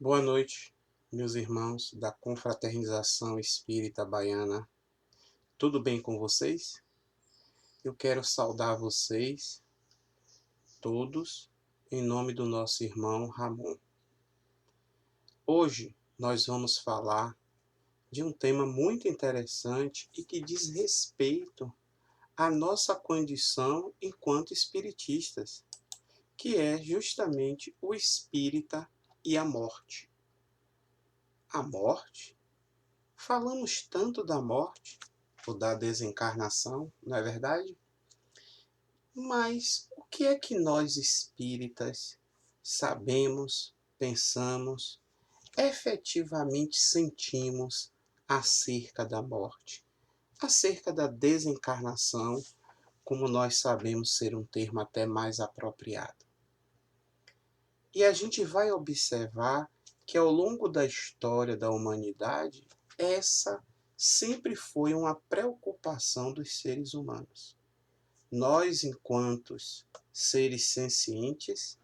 Boa noite, meus irmãos da Confraternização Espírita Baiana. Tudo bem com vocês? Eu quero saudar vocês todos em nome do nosso irmão Ramon. Hoje nós vamos falar de um tema muito interessante e que diz respeito à nossa condição enquanto espiritistas, que é justamente o espírita e a morte. A morte? Falamos tanto da morte, ou da desencarnação, não é verdade? Mas o que é que nós espíritas sabemos, pensamos, efetivamente sentimos acerca da morte, acerca da desencarnação, como nós sabemos ser um termo até mais apropriado? E a gente vai observar que ao longo da história da humanidade, essa sempre foi uma preocupação dos seres humanos. Nós, enquanto seres sencientes,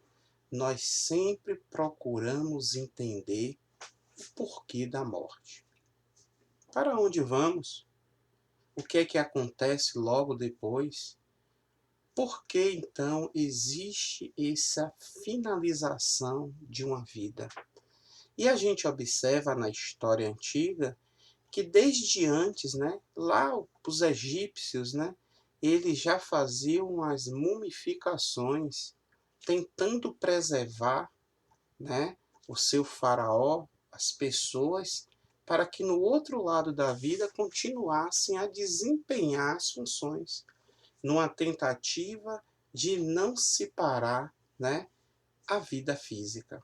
nós sempre procuramos entender o porquê da morte. Para onde vamos? O que é que acontece logo depois? Por que então existe essa finalização de uma vida? E a gente observa na história antiga que desde antes, lá os egípcios, eles já faziam as mumificações, tentando preservar, o seu faraó, as pessoas, para que no outro lado da vida continuassem a desempenhar as funções, numa tentativa de não separar, a vida física.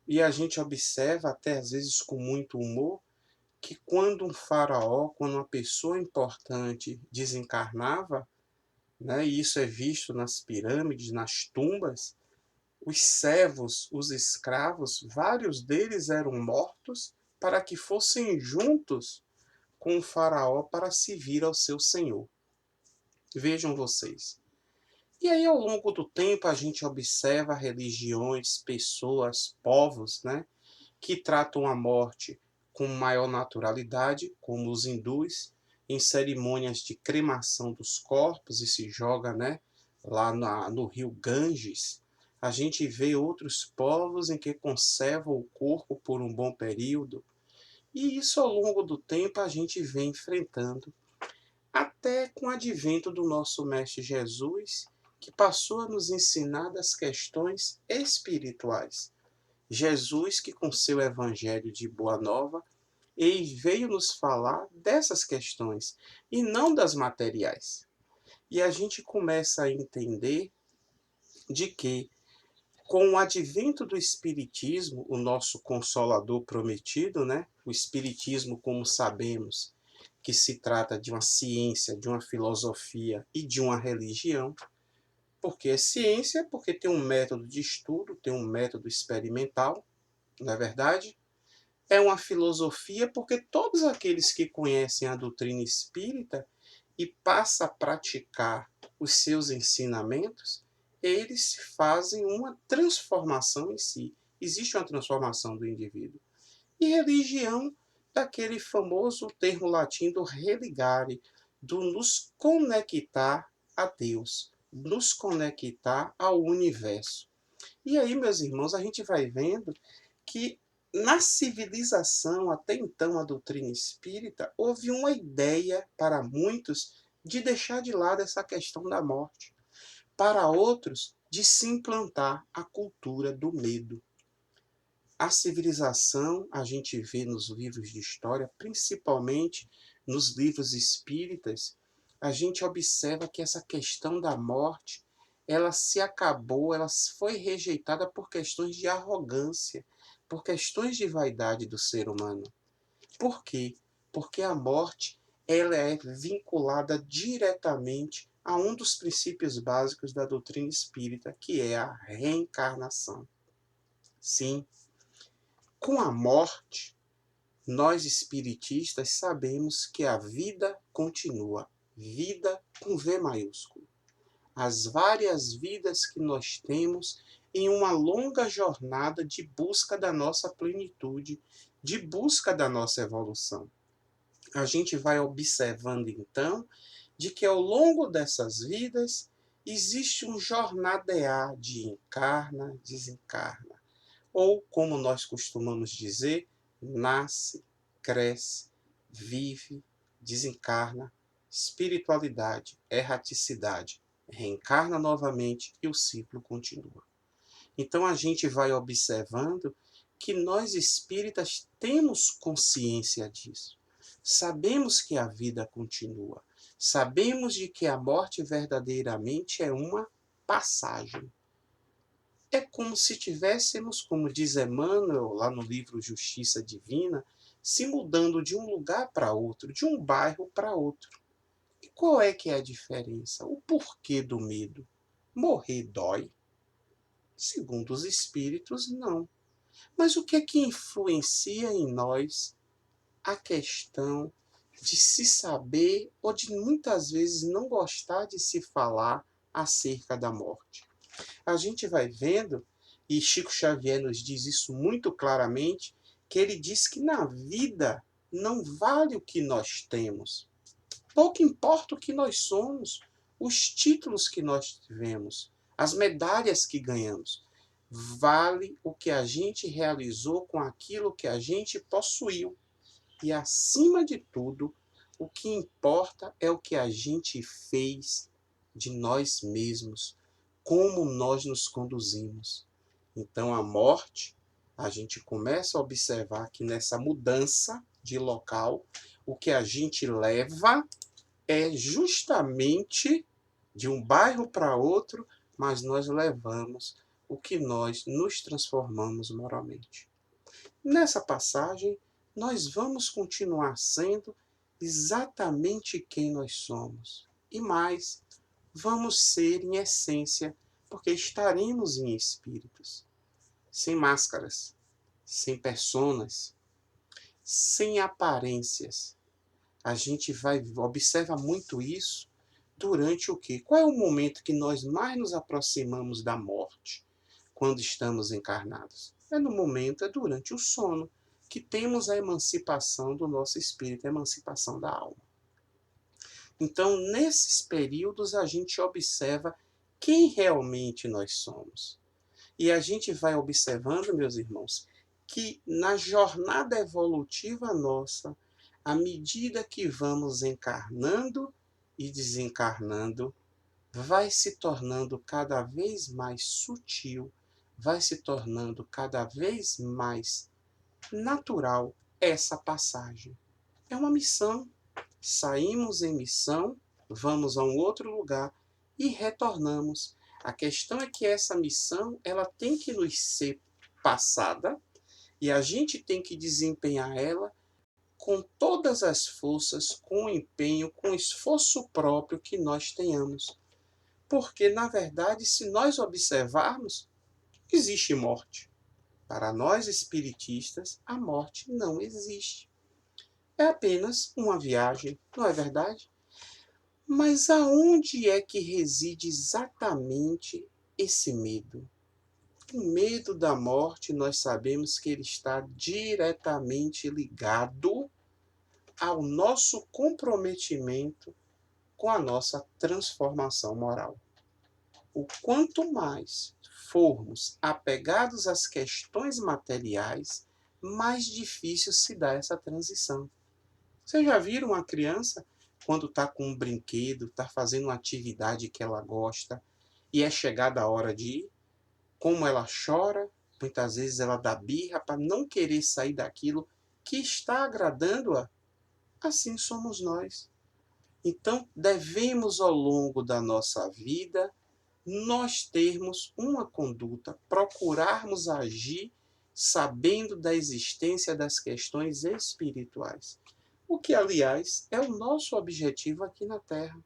E a gente observa, até às vezes com muito humor, que quando um faraó, quando uma pessoa importante desencarnava, e isso é visto nas pirâmides, nas tumbas, os servos, os escravos, vários deles eram mortos para que fossem juntos com o faraó para servir ao seu senhor. Vejam vocês. E aí, ao longo do tempo, a gente observa religiões, pessoas, povos, que tratam a morte com maior naturalidade, como os hindus, em cerimônias de cremação dos corpos, e se joga, lá no rio Ganges. A gente vê outros povos em que conservam o corpo por um bom período. E isso, ao longo do tempo, a gente vem enfrentando, até com o advento do nosso Mestre Jesus, que passou a nos ensinar das questões espirituais. Jesus, que com seu evangelho de Boa Nova, ele veio nos falar dessas questões e não das materiais. E a gente começa a entender de que, com o advento do Espiritismo, o nosso Consolador prometido, o Espiritismo, como sabemos, que se trata de uma ciência, de uma filosofia e de uma religião, porque é ciência, porque tem um método de estudo, tem um método experimental, não é verdade? É uma filosofia porque todos aqueles que conhecem a doutrina espírita e passam a praticar os seus ensinamentos, eles fazem uma transformação em si. Existe uma transformação do indivíduo. E religião, daquele famoso termo latim do religare, do nos conectar a Deus, nos conectar ao universo. E aí, meus irmãos, a gente vai vendo que na civilização, até então, a doutrina espírita, houve uma ideia para muitos de deixar de lado essa questão da morte. Para outros, de se implantar a cultura do medo. A civilização, a gente vê nos livros de história, principalmente nos livros espíritas, a gente observa que essa questão da morte, ela se acabou, ela foi rejeitada por questões de arrogância, por questões de vaidade do ser humano. Por quê? Porque a morte, ela é vinculada diretamente a um dos princípios básicos da doutrina espírita, que é a reencarnação. Sim, com a morte, nós espiritistas sabemos que a vida continua. Vida com V maiúsculo. As várias vidas que nós temos em uma longa jornada de busca da nossa plenitude, de busca da nossa evolução. A gente vai observando, então, de que ao longo dessas vidas existe um jornadear de encarna, desencarna. Ou, como nós costumamos dizer, nasce, cresce, vive, desencarna, espiritualidade, erraticidade, reencarna novamente e o ciclo continua. Então a gente vai observando que nós espíritas temos consciência disso. Sabemos que a vida continua. Sabemos de que a morte verdadeiramente é uma passagem. É como se tivéssemos, como diz Emmanuel lá no livro Justiça Divina, se mudando de um lugar para outro, de um bairro para outro. E qual é que é a diferença? O porquê do medo? Morrer dói? Segundo os espíritos, não. Mas o que é que influencia em nós a questão de se saber ou de muitas vezes não gostar de se falar acerca da morte? A gente vai vendo, e Chico Xavier nos diz isso muito claramente, que ele diz que na vida não vale o que nós temos. Pouco importa o que nós somos, os títulos que nós tivemos, as medalhas que ganhamos. Vale o que a gente realizou com aquilo que a gente possuiu. E, acima de tudo, o que importa é o que a gente fez de nós mesmos, como nós nos conduzimos. Então, a morte, a gente começa a observar que nessa mudança de local, o que a gente leva é justamente de um bairro para outro, mas nós levamos o que nós nos transformamos moralmente. Nessa passagem, nós vamos continuar sendo exatamente quem nós somos. E mais, vamos ser em essência, porque estaremos em espíritos, sem máscaras, sem personas, sem aparências. A gente observa muito isso durante o quê? Qual é o momento que nós mais nos aproximamos da morte quando estamos encarnados? É durante o sono, que temos a emancipação do nosso espírito, a emancipação da alma. Então, nesses períodos, a gente observa quem realmente nós somos. E a gente vai observando, meus irmãos, que na jornada evolutiva nossa, à medida que vamos encarnando e desencarnando, vai se tornando cada vez mais sutil, vai se tornando cada vez mais natural essa passagem. É uma missão. Saímos em missão, vamos a um outro lugar e retornamos. A questão é que essa missão ela tem que nos ser passada e a gente tem que desempenhar ela com todas as forças, com empenho, com esforço próprio que nós tenhamos. Porque, na verdade, se nós observarmos, existe morte. Para nós espiritistas, a morte não existe. É apenas uma viagem, não é verdade? Mas aonde é que reside exatamente esse medo? O medo da morte, nós sabemos que ele está diretamente ligado ao nosso comprometimento com a nossa transformação moral. O quanto mais formos apegados às questões materiais, mais difícil se dá essa transição. Vocês já viram uma criança, quando está com um brinquedo, está fazendo uma atividade que ela gosta, e é chegada a hora de ir? Como ela chora, muitas vezes ela dá birra para não querer sair daquilo que está agradando-a. Assim somos nós. Então, devemos ao longo da nossa vida, nós termos uma conduta, procurarmos agir sabendo da existência das questões espirituais. O que, aliás, é o nosso objetivo aqui na Terra.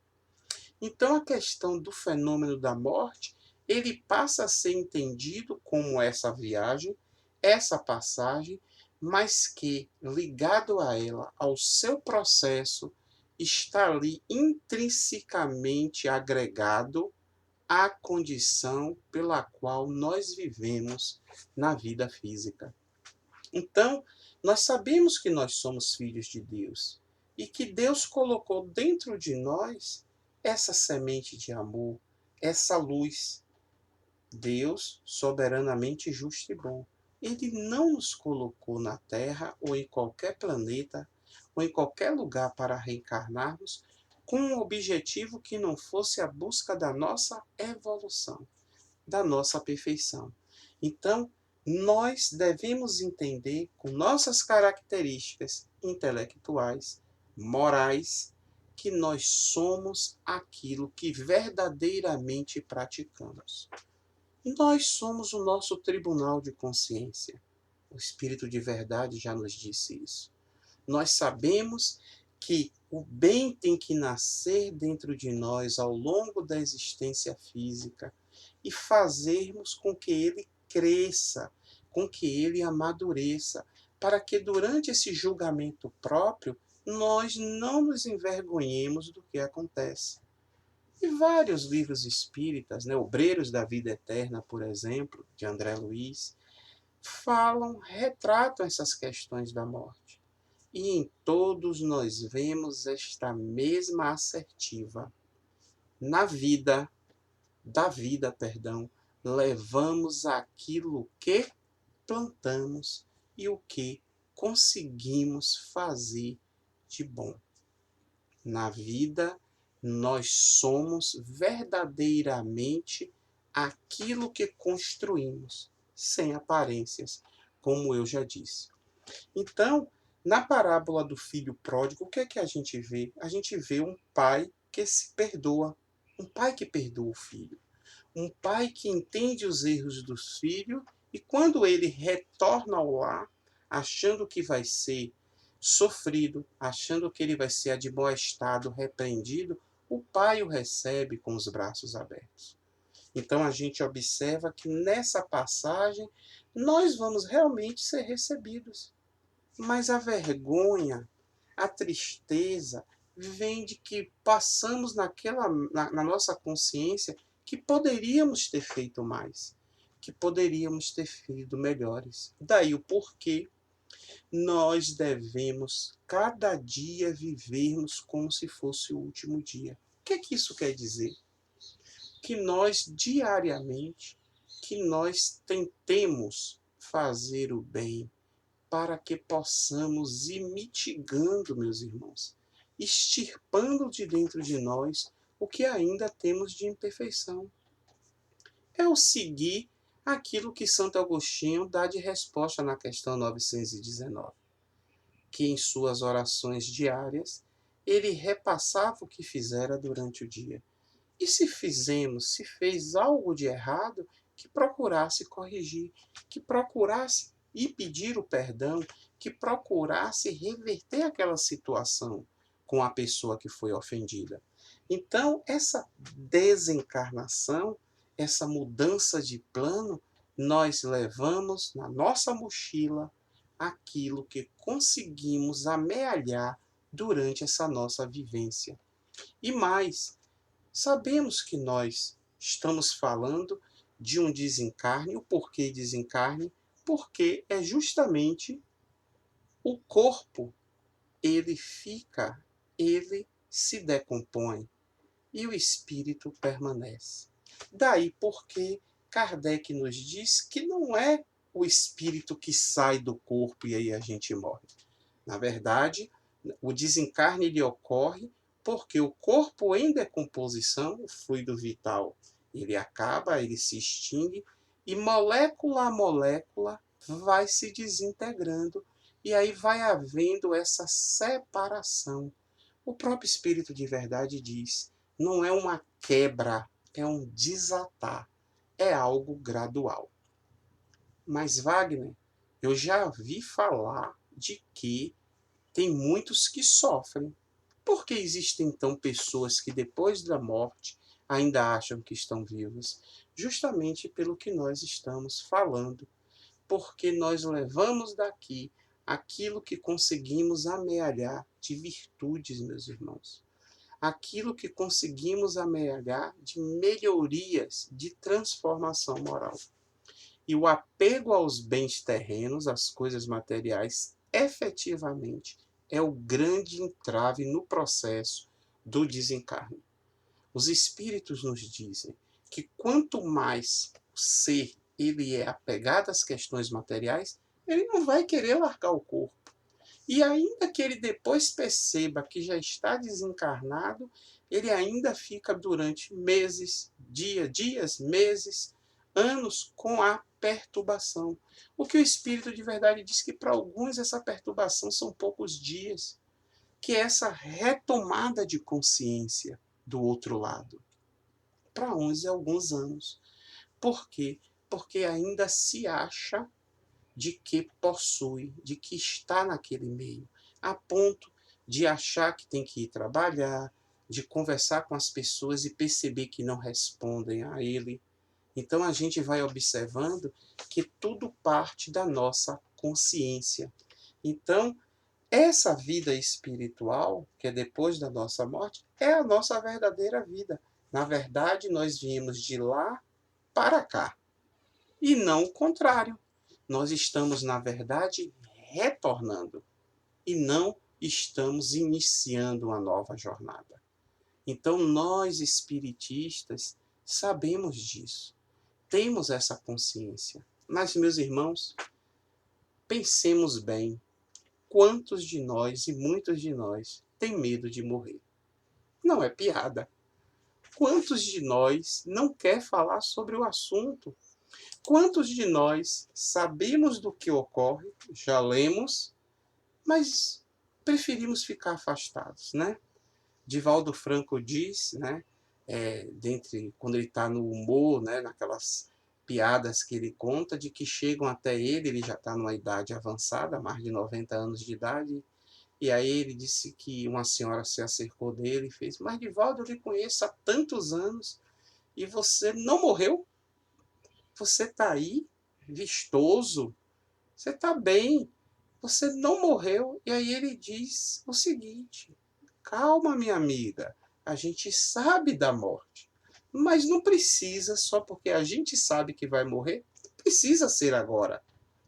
Então, a questão do fenômeno da morte, ele passa a ser entendido como essa viagem, essa passagem, mas que, ligado a ela, ao seu processo, está ali intrinsecamente agregado a condição pela qual nós vivemos na vida física. Então, nós sabemos que nós somos filhos de Deus e que Deus colocou dentro de nós essa semente de amor, essa luz. Deus, soberanamente justo e bom, ele não nos colocou na Terra ou em qualquer planeta ou em qualquer lugar para reencarnarmos com um objetivo que não fosse a busca da nossa evolução, da nossa perfeição. Então, nós devemos entender com nossas características intelectuais, morais, que nós somos aquilo que verdadeiramente praticamos. Nós somos o nosso tribunal de consciência. O Espírito de verdade já nos disse isso. Nós sabemos que o bem tem que nascer dentro de nós ao longo da existência física e fazermos com que ele cresça, com que ele amadureça, para que durante esse julgamento próprio nós não nos envergonhemos do que acontece. E vários livros espíritas, Obreiros da Vida Eterna, por exemplo, de André Luiz, retratam essas questões da morte. E em todos nós vemos esta mesma assertiva. Na vida, levamos aquilo que plantamos e o que conseguimos fazer de bom. Na vida, nós somos verdadeiramente aquilo que construímos, sem aparências, como eu já disse. Então, na parábola do filho pródigo, o que é que a gente vê? A gente vê um pai que se perdoa, um pai que perdoa o filho, um pai que entende os erros do filho e quando ele retorna ao lar, achando que vai ser sofrido, achando que ele vai ser admoestado, repreendido, o pai o recebe com os braços abertos. Então a gente observa que nessa passagem nós vamos realmente ser recebidos. Mas a vergonha, a tristeza, vem de que passamos na nossa consciência que poderíamos ter feito mais, que poderíamos ter feito melhores. Daí o porquê nós devemos cada dia vivermos como se fosse o último dia. O que é que isso quer dizer? Que nós diariamente, que nós tentemos fazer o bem para que possamos ir mitigando, meus irmãos, extirpando de dentro de nós o que ainda temos de imperfeição. É o seguir aquilo que Santo Agostinho dá de resposta na questão 919. Que em suas orações diárias ele repassava o que fizera durante o dia. E se fez algo de errado, que procurasse corrigir, que procurasse e pedir o perdão, que procurasse reverter aquela situação com a pessoa que foi ofendida. Então, essa desencarnação, essa mudança de plano, nós levamos na nossa mochila aquilo que conseguimos amealhar durante essa nossa vivência. E mais, sabemos que nós estamos falando de um desencarne. O porquê desencarne? Porque é justamente o corpo, ele se decompõe e o espírito permanece. Daí porque Kardec nos diz que não é o espírito que sai do corpo e aí a gente morre. Na verdade, o desencarne ele ocorre porque o corpo em decomposição, o fluido vital, ele acaba, ele se extingue e molécula a molécula vai se desintegrando e aí vai havendo essa separação. O próprio Espírito de Verdade diz, não é uma quebra, é um desatar, é algo gradual. Mas Wagner, eu já vi falar de que tem muitos que sofrem. Por que existem então pessoas que depois da morte ainda acham que estão vivas? Justamente pelo que nós estamos falando. Porque nós levamos daqui aquilo que conseguimos amealhar de virtudes, meus irmãos. aquilo que conseguimos amealhar de melhorias, de transformação moral. E o apego aos bens terrenos, às coisas materiais, efetivamente é o grande entrave no processo do desencarne. Os espíritos nos dizem que quanto mais o ser ele é apegado às questões materiais, ele não vai querer largar o corpo. E ainda que ele depois perceba que já está desencarnado, ele ainda fica durante meses, dias, meses, anos com a perturbação. O que o espírito de verdade diz que para alguns essa perturbação são poucos dias, que é essa retomada de consciência do outro lado. Para uns é alguns anos. Por quê? Porque ainda se acha de que possui, de que está naquele meio, a ponto de achar que tem que ir trabalhar, de conversar com as pessoas e perceber que não respondem a ele. Então a gente vai observando que tudo parte da nossa consciência. Então, essa vida espiritual, que é depois da nossa morte, é a nossa verdadeira vida. Na verdade, nós viemos de lá para cá, e não o contrário. Nós estamos, na verdade, retornando e não estamos iniciando uma nova jornada. Então, nós espiritistas sabemos disso, temos essa consciência. Mas, meus irmãos, pensemos bem, quantos de nós e muitos de nós têm medo de morrer? Não é piada. Quantos de nós não quer falar sobre o assunto? Quantos de nós sabemos do que ocorre, já lemos, mas preferimos ficar afastados, né? Divaldo Franco diz, né, quando ele está no humor, né, naquelas piadas que ele conta, de que chegam até ele já está numa idade avançada, mais de 90 anos de idade, e aí ele disse que uma senhora se acercou dele e fez: mas Divaldo, eu lhe conheço há tantos anos e você não morreu? Você está aí, vistoso, você está bem, você não morreu. E aí ele diz o seguinte: calma, minha amiga, a gente sabe da morte, mas não precisa, só porque a gente sabe que vai morrer, precisa ser agora.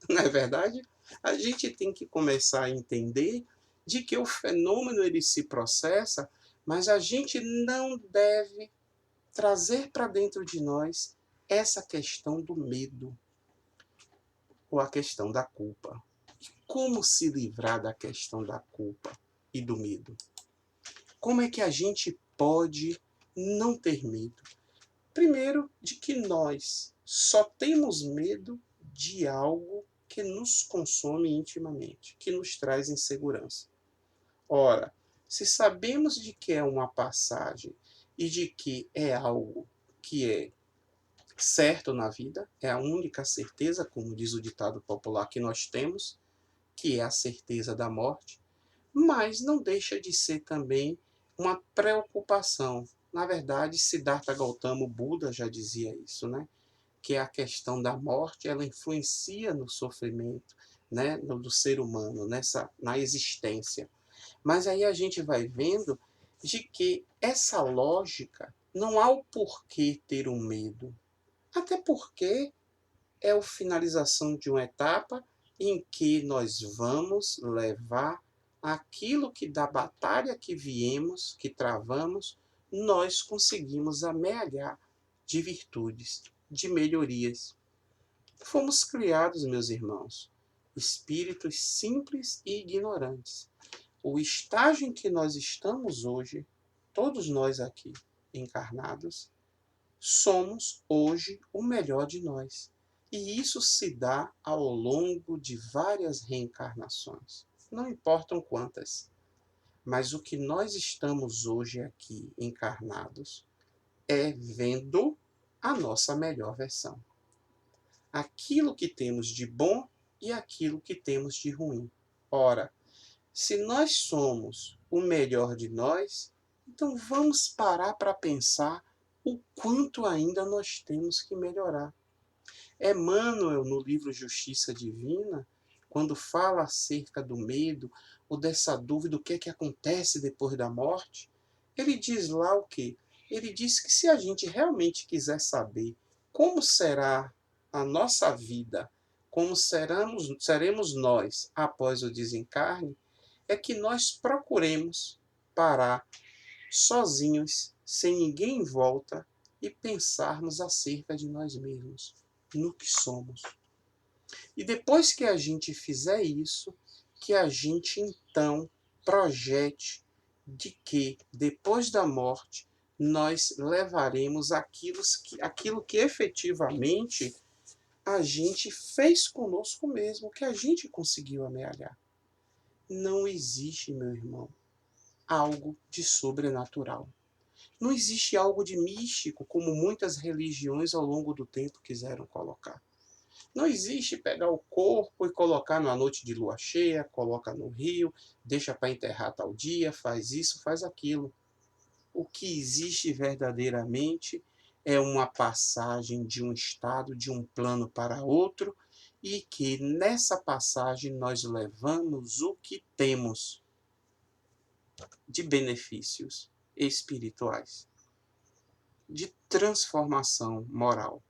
Não é verdade? A gente tem que começar a entender de que o fenômeno ele se processa, mas a gente não deve trazer para dentro de nós essa questão do medo ou a questão da culpa. Como se livrar da questão da culpa e do medo? Como é que a gente pode não ter medo? Primeiro, de que nós só temos medo de algo que nos consome intimamente, que nos traz insegurança. Ora, se sabemos de que é uma passagem e de que é algo que é certo na vida, é a única certeza, como diz o ditado popular, que nós temos, que é a certeza da morte, mas não deixa de ser também uma preocupação. Na verdade, Siddhartha Gautama, o Buda, já dizia isso, né? Que a questão da morte ela influencia no sofrimento, né, do ser humano, na existência. Mas aí a gente vai vendo de que essa lógica não há o porquê ter um medo. Até porque é a finalização de uma etapa em que nós vamos levar aquilo que da batalha que viemos, que travamos, nós conseguimos amealhar de virtudes, de melhorias. Fomos criados, meus irmãos, espíritos simples e ignorantes. O estágio em que nós estamos hoje, todos nós aqui encarnados, somos hoje o melhor de nós. E isso se dá ao longo de várias reencarnações. Não importam quantas. Mas o que nós estamos hoje aqui encarnados é vendo a nossa melhor versão. Aquilo que temos de bom e aquilo que temos de ruim. Ora, se nós somos o melhor de nós, então vamos parar para pensar o quanto ainda nós temos que melhorar. Emmanuel, no livro Justiça Divina, quando fala acerca do medo ou dessa dúvida, o que é que acontece depois da morte, Ele diz lá o quê? Ele diz que se a gente realmente quiser saber como será a nossa vida, como seremos nós após o desencarne, é que nós procuremos parar sozinhos, sem ninguém em volta, e pensarmos acerca de nós mesmos, no que somos. E depois que a gente fizer isso, que a gente então projete de que depois da morte nós levaremos aquilo que efetivamente a gente fez conosco mesmo, que a gente conseguiu amealhar. Não existe, meu irmão, algo de sobrenatural. Não existe algo de místico, como muitas religiões ao longo do tempo quiseram colocar. Não existe pegar o corpo e colocar numa noite de lua cheia, coloca no rio, deixa para enterrar tal dia, faz isso, faz aquilo. O que existe verdadeiramente é uma passagem de um estado, de um plano para outro, e que nessa passagem nós levamos o que temos de benefícios espirituais, de transformação moral.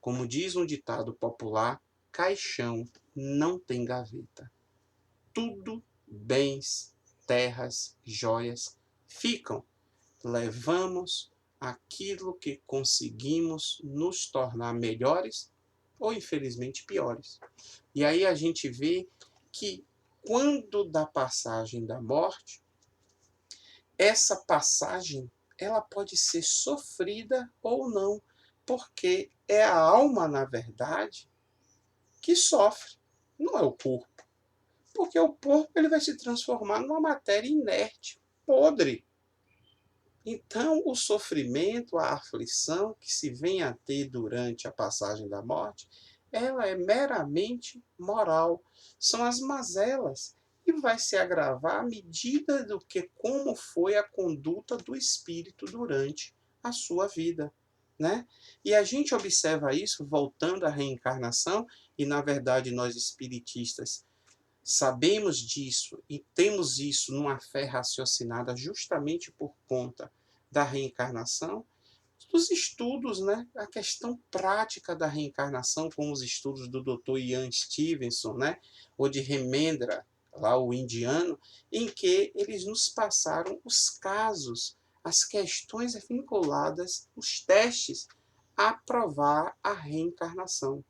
Como diz um ditado popular, caixão não tem gaveta. Tudo, bens, terras, joias, ficam. Levamos aquilo que conseguimos nos tornar melhores ou, infelizmente, piores. E aí a gente vê que, quando da passagem da morte, essa passagem ela pode ser sofrida ou não, porque é a alma, na verdade, que sofre, não é o corpo. Porque o corpo ele vai se transformar numa matéria inerte, podre. Então, o sofrimento, a aflição que se vem a ter durante a passagem da morte, ela é meramente moral. São as mazelas. E vai se agravar à medida do que como foi a conduta do espírito durante a sua vida. Né? E a gente observa isso voltando à reencarnação, e na verdade nós espiritistas sabemos disso e temos isso numa fé raciocinada justamente por conta da reencarnação, dos estudos, né? A questão prática da reencarnação, como os estudos do Dr. Ian Stevenson, né? Ou de Remendra, lá o indiano, em que eles nos passaram os casos, as questões vinculadas, os testes a provar a reencarnação.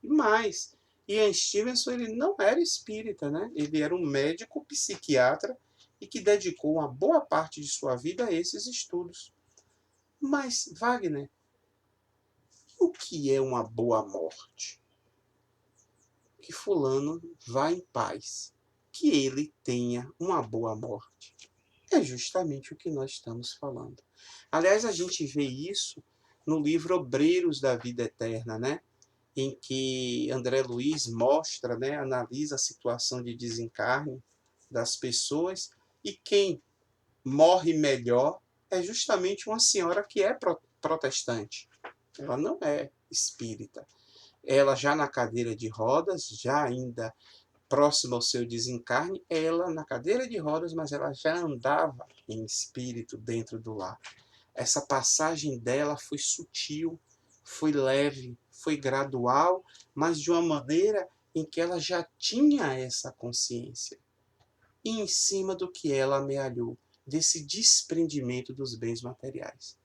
Mas Ian Stevenson ele não era espírita, né? Ele era um médico psiquiatra e que dedicou uma boa parte de sua vida a esses estudos. Mas, Wagner, o que é uma boa morte? Que fulano vá em paz, que ele tenha uma boa morte. É justamente o que nós estamos falando. Aliás, a gente vê isso no livro Obreiros da Vida Eterna, né? Em que André Luiz mostra, né, analisa a situação de desencarne das pessoas, e quem morre melhor é justamente uma senhora que é protestante. Ela não é espírita. Ela já na cadeira de rodas, já ainda próxima ao seu desencarne, ela na cadeira de rodas, mas ela já andava em espírito dentro do lar. Essa passagem dela foi sutil, foi leve, foi gradual, mas de uma maneira em que ela já tinha essa consciência. E em cima do que ela amealhou, desse desprendimento dos bens materiais.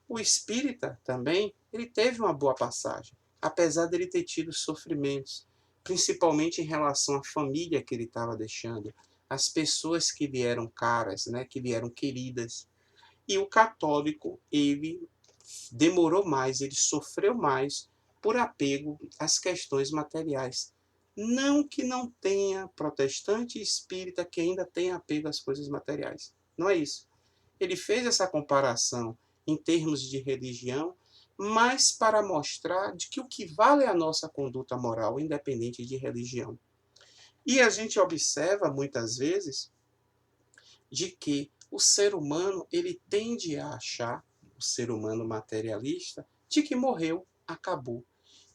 O espírita também, ele teve uma boa passagem, apesar dele ter tido sofrimentos, principalmente em relação à família que ele estava deixando, as pessoas que lhe eram caras, né, que lhe eram queridas. E o católico, ele demorou mais, ele sofreu mais por apego às questões materiais. Não que não tenha protestante e espírita que ainda tenha apego às coisas materiais. Não é isso. Ele fez essa comparação em termos de religião, mas para mostrar de que o que vale é a nossa conduta moral, independente de religião. E a gente observa muitas vezes de que o ser humano ele tende a achar, o ser humano materialista, de que morreu, acabou.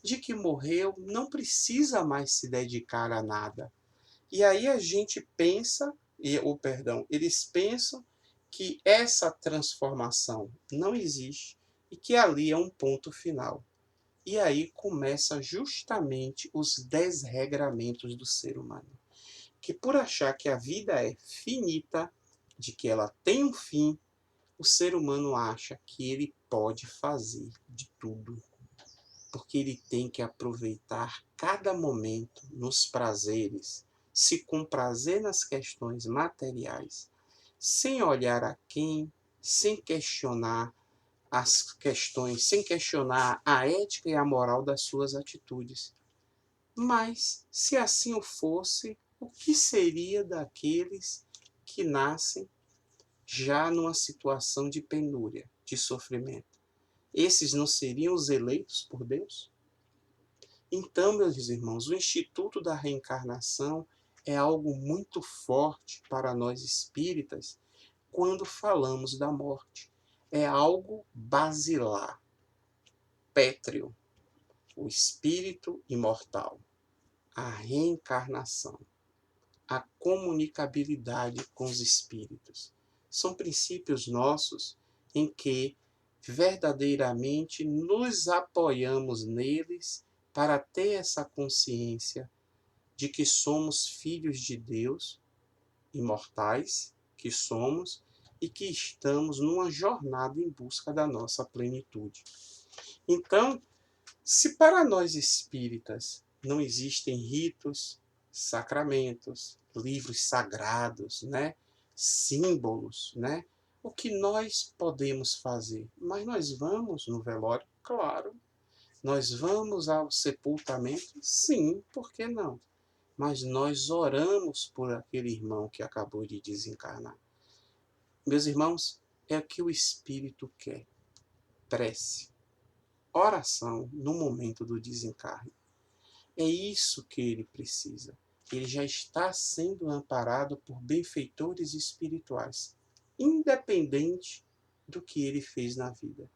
De que morreu, não precisa mais se dedicar a nada. E aí a gente pensa, eles pensam que essa transformação não existe e que ali é um ponto final. E aí começa justamente os desregramentos do ser humano. Que por achar que a vida é finita, de que ela tem um fim, o ser humano acha que ele pode fazer de tudo. Porque ele tem que aproveitar cada momento nos prazeres, se comprazer nas questões materiais, sem olhar a quem, sem questionar as questões, sem questionar a ética e a moral das suas atitudes. Mas, se assim o fosse, o que seria daqueles que nascem já numa situação de penúria, de sofrimento? Esses não seriam os eleitos por Deus? Então, meus irmãos, o Instituto da Reencarnação é algo muito forte para nós espíritas quando falamos da morte. É algo basilar, pétreo, o espírito imortal, a reencarnação, a comunicabilidade com os espíritos. São princípios nossos em que verdadeiramente nos apoiamos neles para ter essa consciência de que somos filhos de Deus, imortais que somos, e que estamos numa jornada em busca da nossa plenitude. Então, se para nós espíritas não existem ritos, sacramentos, livros sagrados, né, símbolos, né, o que nós podemos fazer? Mas nós vamos no velório? Claro. Nós vamos ao sepultamento? Sim, por que não? Mas nós oramos por aquele irmão que acabou de desencarnar. Meus irmãos, é o que o Espírito quer. Prece, oração no momento do desencarne. É isso que ele precisa. Ele já está sendo amparado por benfeitores espirituais, independente do que ele fez na vida.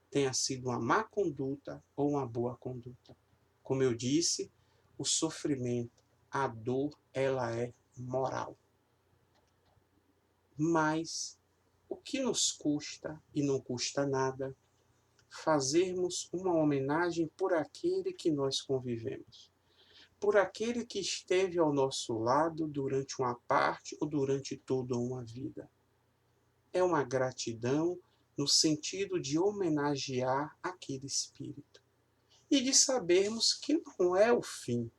Tenha sido uma má conduta ou uma boa conduta. Como eu disse, o sofrimento, a dor, ela é moral. Mas o que nos custa, e não custa nada, fazermos uma homenagem por aquele que nós convivemos, por aquele que esteve ao nosso lado durante uma parte ou durante toda uma vida. É uma gratidão no sentido de homenagear aquele espírito e de sabermos que não é o fim,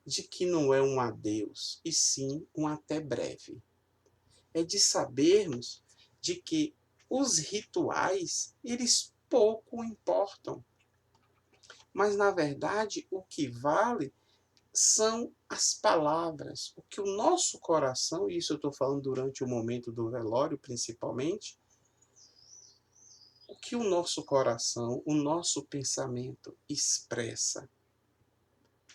de que não é um adeus, e sim um até breve. É de sabermos de que os rituais, eles pouco importam. Mas, na verdade, o que vale são as palavras. O que o nosso coração, e isso eu estou falando durante o momento do velório principalmente, o que o nosso coração, o nosso pensamento expressa.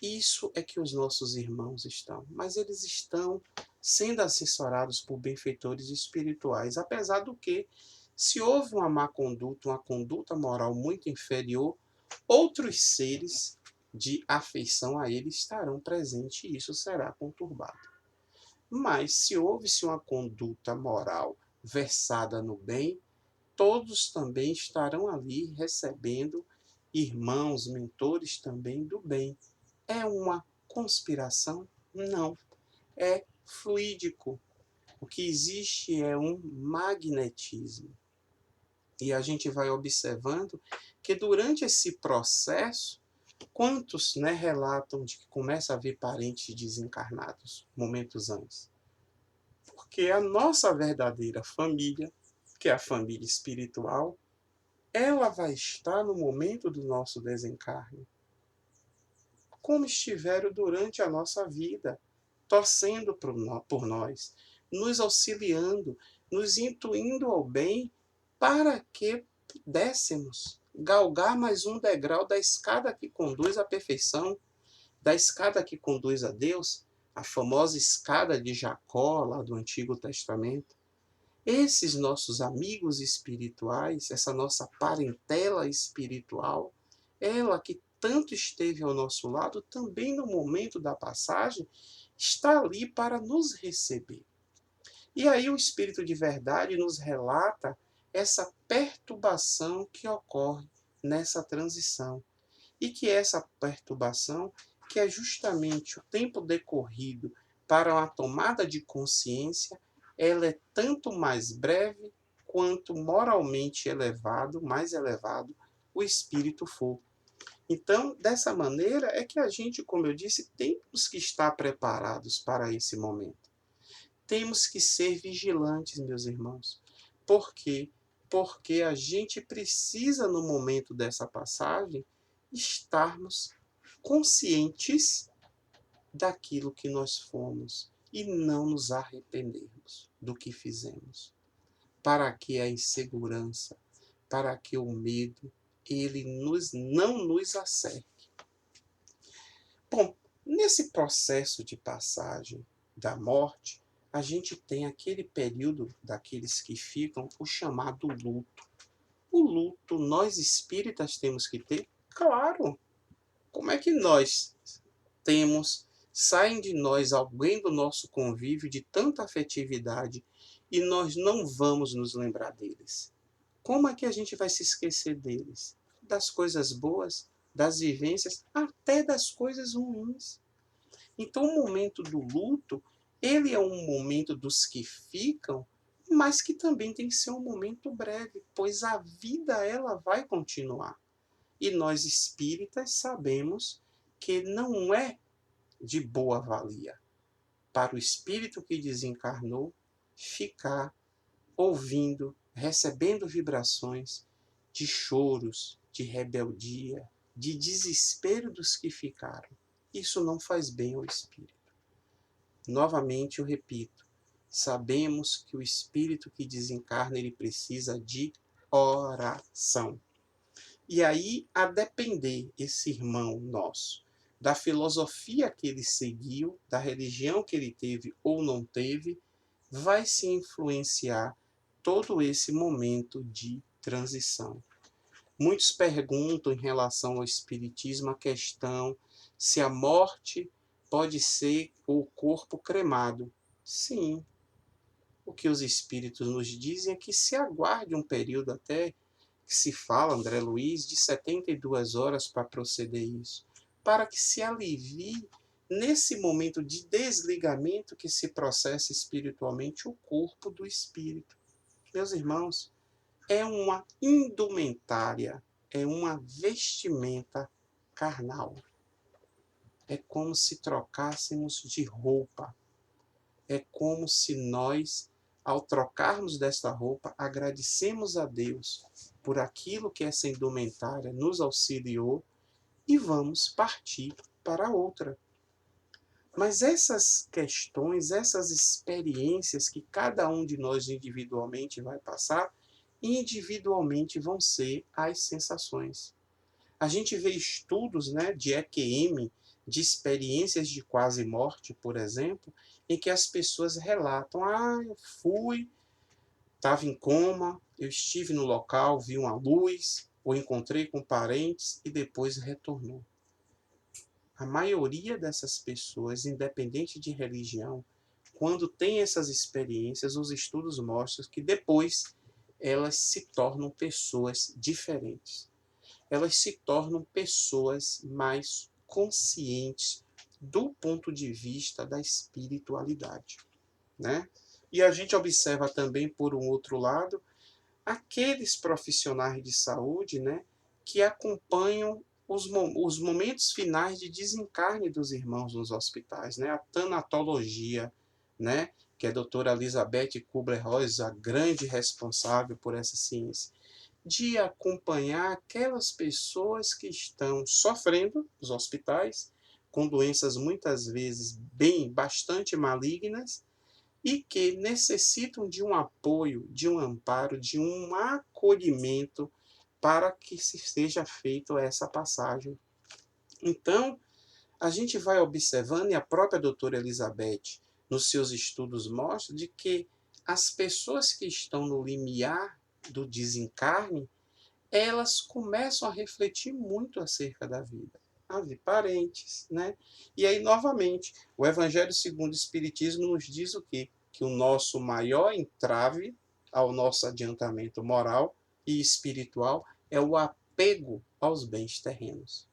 Isso é que os nossos irmãos estão. Mas eles estão sendo assessorados por benfeitores espirituais, apesar do que, se houve uma má conduta, uma conduta moral muito inferior, outros seres de afeição a ele estarão presentes e isso será conturbado. Mas se houve-se uma conduta moral versada no bem, todos também estarão ali recebendo irmãos, mentores também do bem. É uma conspiração? Não. É fluídico. O que existe é um magnetismo. E a gente vai observando que durante esse processo, quantos, né, relatam de que começa a haver parentes desencarnados momentos antes? Porque a nossa verdadeira família, que é a família espiritual, ela vai estar no momento do nosso desencarne, como estiveram durante a nossa vida, torcendo por nós, nos auxiliando, nos intuindo ao bem, para que pudéssemos galgar mais um degrau da escada que conduz à perfeição, da escada que conduz a Deus, a famosa escada de Jacó, lá do Antigo Testamento. Esses nossos amigos espirituais, essa nossa parentela espiritual, ela que tanto esteve ao nosso lado, também no momento da passagem, está ali para nos receber. E aí o Espírito de verdade nos relata essa perturbação que ocorre nessa transição. E que essa perturbação, que é justamente o tempo decorrido para a tomada de consciência, ela é tanto mais breve quanto moralmente elevado, mais elevado, o espírito for. Então, dessa maneira é que a gente, como eu disse, temos que estar preparados para esse momento. Temos que ser vigilantes, meus irmãos. Por quê? Porque a gente precisa, no momento dessa passagem, estarmos conscientes daquilo que nós fomos e não nos arrependermos do que fizemos. Para que a insegurança, para que o medo, ele não nos acerque. Bom, nesse processo de passagem da morte, a gente tem aquele período daqueles que ficam, o chamado luto. O luto, nós espíritas temos que ter? Claro! Como é que nós temos, saem de nós alguém do nosso convívio de tanta afetividade e nós não vamos nos lembrar deles? Como é que a gente vai se esquecer deles? Das coisas boas, das vivências, até das coisas ruins. Então, o momento do luto, ele é um momento dos que ficam, mas que também tem que ser um momento breve, pois a vida ela vai continuar. E nós espíritas sabemos que não é de boa valia para o espírito que desencarnou ficar ouvindo, recebendo vibrações de choros, de rebeldia, de desespero dos que ficaram. Isso não faz bem ao espírito. Novamente eu repito, sabemos que o espírito que desencarna ele precisa de oração. E aí, a depender, esse irmão nosso, da filosofia que ele seguiu, da religião que ele teve ou não teve, vai se influenciar todo esse momento de transição. Muitos perguntam em relação ao espiritismo a questão se a morte pode ser o corpo cremado. Sim. O que os espíritos nos dizem é que se aguarde um período até que se fala, André Luiz, de 72 horas para proceder isso, para que se alivie nesse momento de desligamento que se processa espiritualmente o corpo do espírito. Meus irmãos, é uma indumentária, é uma vestimenta carnal. É como se trocássemos de roupa. É como se nós, ao trocarmos desta roupa, agradecemos a Deus por aquilo que essa indumentária nos auxiliou e vamos partir para outra. Mas essas questões, essas experiências que cada um de nós individualmente vai passar, individualmente vão ser as sensações. A gente vê estudos, né, de EQM, de experiências de quase morte, por exemplo, em que as pessoas relatam: eu fui, estava em coma, eu estive no local, vi uma luz, ou encontrei com parentes e depois retornou. A maioria dessas pessoas, independente de religião, quando tem essas experiências, os estudos mostram que depois elas se tornam pessoas diferentes. Elas se tornam pessoas mais conscientes do ponto de vista da espiritualidade, né? E a gente observa também, por um outro lado, aqueles profissionais de saúde, né, que acompanham os momentos finais de desencarne dos irmãos nos hospitais, né? A tanatologia, né, que é a doutora Elizabeth Kubler-Ross, a grande responsável por essa ciência, de acompanhar aquelas pessoas que estão sofrendo nos hospitais, com doenças muitas vezes bastante malignas, e que necessitam de um apoio, de um amparo, de um acolhimento para que se seja feita essa passagem. Então, a gente vai observando, e a própria doutora Elizabeth, nos seus estudos, mostra de que as pessoas que estão no limiar do desencarne, elas começam a refletir muito acerca da vida. Haver parentes, né? E aí, novamente, o Evangelho segundo o Espiritismo nos diz o quê? que o nosso maior entrave ao nosso adiantamento moral e espiritual é o apego aos bens terrenos.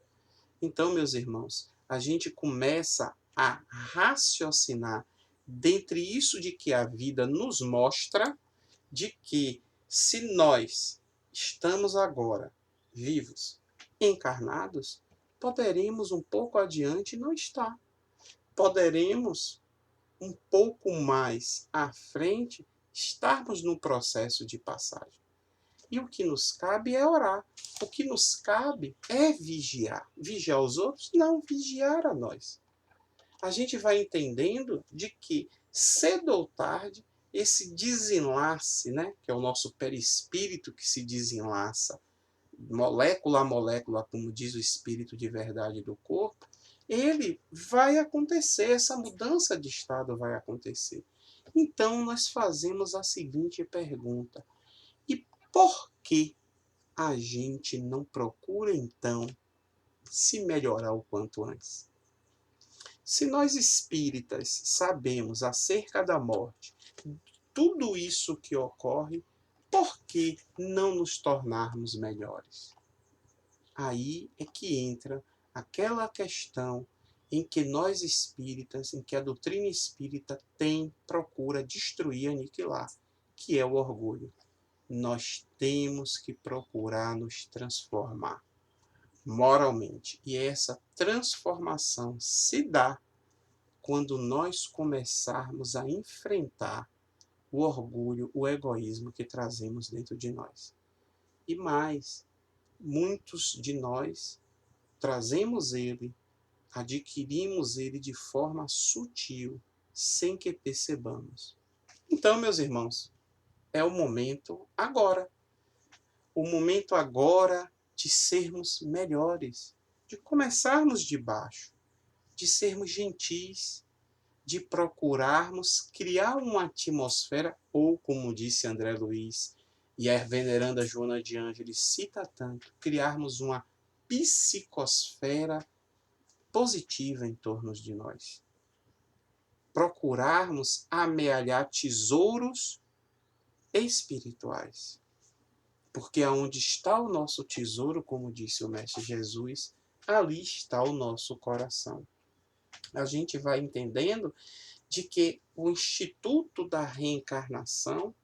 Então, meus irmãos, a gente começa a raciocinar dentre isso de que a vida nos mostra, de que se nós estamos agora vivos, encarnados, poderemos um pouco adiante não estar. Poderemos um pouco mais à frente estarmos no processo de passagem. E o que nos cabe é orar. O que nos cabe é vigiar. Vigiar os outros? Não, vigiar a nós. A gente vai entendendo de que, cedo ou tarde, esse desenlace, né, que é o nosso perispírito que se desenlaça, molécula a molécula, como diz o espírito de verdade do corpo, ele vai acontecer, essa mudança de estado vai acontecer. Então, nós fazemos a seguinte pergunta: e por que a gente não procura, então, se melhorar o quanto antes? Se nós espíritas sabemos acerca da morte tudo isso que ocorre, por que não nos tornarmos melhores? Aí é que entra aquela questão em que nós espíritas, em que a doutrina espírita procura destruir, aniquilar, que é o orgulho. Nós temos que procurar nos transformar moralmente. E essa transformação se dá quando nós começarmos a enfrentar o orgulho, o egoísmo que trazemos dentro de nós. E mais, muitos de nós trazemos ele, adquirimos ele de forma sutil, sem que percebamos. Então, meus irmãos, é o momento agora. O momento agora de sermos melhores, de começarmos de baixo, de sermos gentis, de procurarmos criar uma atmosfera, ou como disse André Luiz, e a veneranda Joana de Ângeles cita tanto, criarmos uma psicosfera positiva em torno de nós. Procurarmos amealhar tesouros espirituais. Porque aonde está o nosso tesouro, como disse o Mestre Jesus, ali está o nosso coração. A gente vai entendendo de que o Instituto da Reencarnação,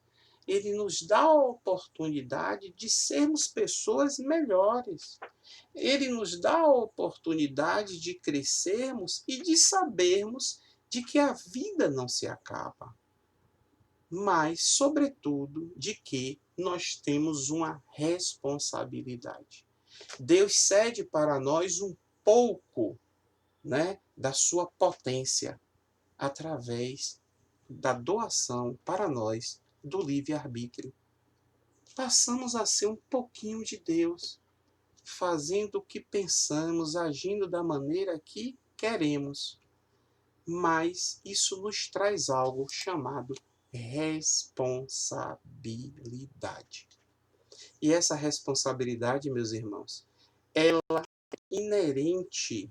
ele nos dá a oportunidade de sermos pessoas melhores. Ele nos dá a oportunidade de crescermos e de sabermos de que a vida não se acaba. Mas, sobretudo, de que nós temos uma responsabilidade. Deus cede para nós um pouco, né, da sua potência, através da doação para nós do livre-arbítrio. Passamos a ser um pouquinho de Deus, fazendo o que pensamos, agindo da maneira que queremos. Mas isso nos traz algo chamado responsabilidade. E essa responsabilidade, meus irmãos, ela é inerente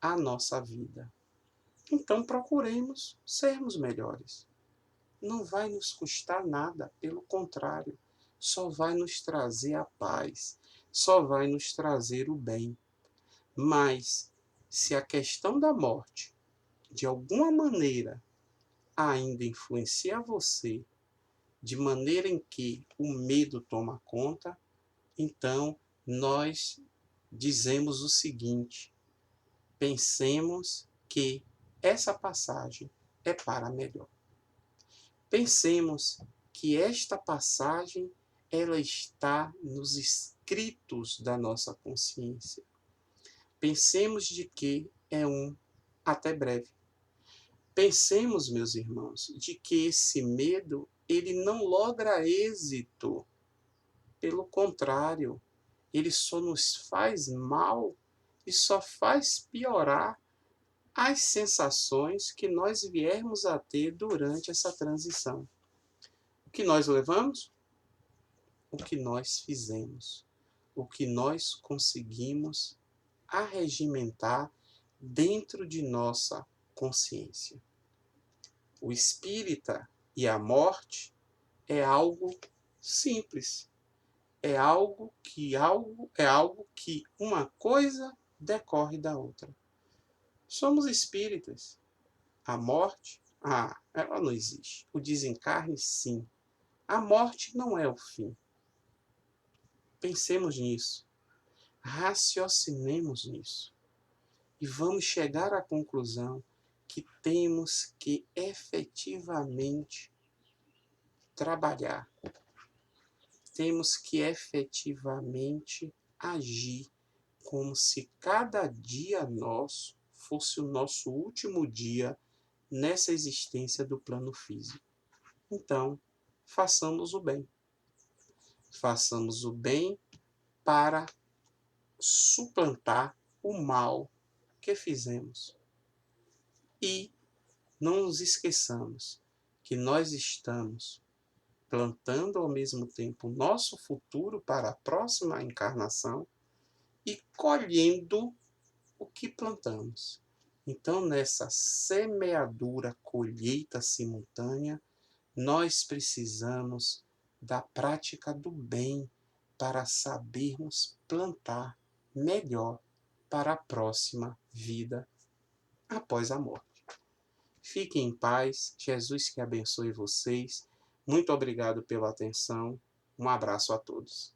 à nossa vida. Então procuremos sermos melhores. Não vai nos custar nada, pelo contrário, só vai nos trazer a paz, só vai nos trazer o bem. Mas, se a questão da morte, de alguma maneira, ainda influencia você, de maneira em que o medo toma conta, então nós dizemos o seguinte: pensemos que essa passagem é para melhor. Pensemos que esta passagem ela está nos escritos da nossa consciência. Pensemos de que é um até breve. Pensemos, meus irmãos, de que esse medo ele não logra êxito. Pelo contrário, ele só nos faz mal e só faz piorar as sensações que nós viermos a ter durante essa transição. O que nós levamos? O que nós fizemos. O que nós conseguimos arregimentar dentro de nossa consciência. O espírita e a morte é algo simples. É algo que uma coisa decorre da outra. Somos espíritas. A morte, ela não existe. O desencarne, sim. A morte não é o fim. Pensemos nisso. Raciocinemos nisso. E vamos chegar à conclusão que temos que efetivamente trabalhar. Temos que efetivamente agir como se cada dia nosso fosse o nosso último dia nessa existência do plano físico. Então, façamos o bem. Façamos o bem para suplantar o mal que fizemos. E não nos esqueçamos que nós estamos plantando ao mesmo tempo o nosso futuro para a próxima encarnação e colhendo o que plantamos. Então, nessa semeadura, colheita simultânea, nós precisamos da prática do bem para sabermos plantar melhor para a próxima vida após a morte. Fiquem em paz, Jesus que abençoe vocês. Muito obrigado pela atenção. Um abraço a todos.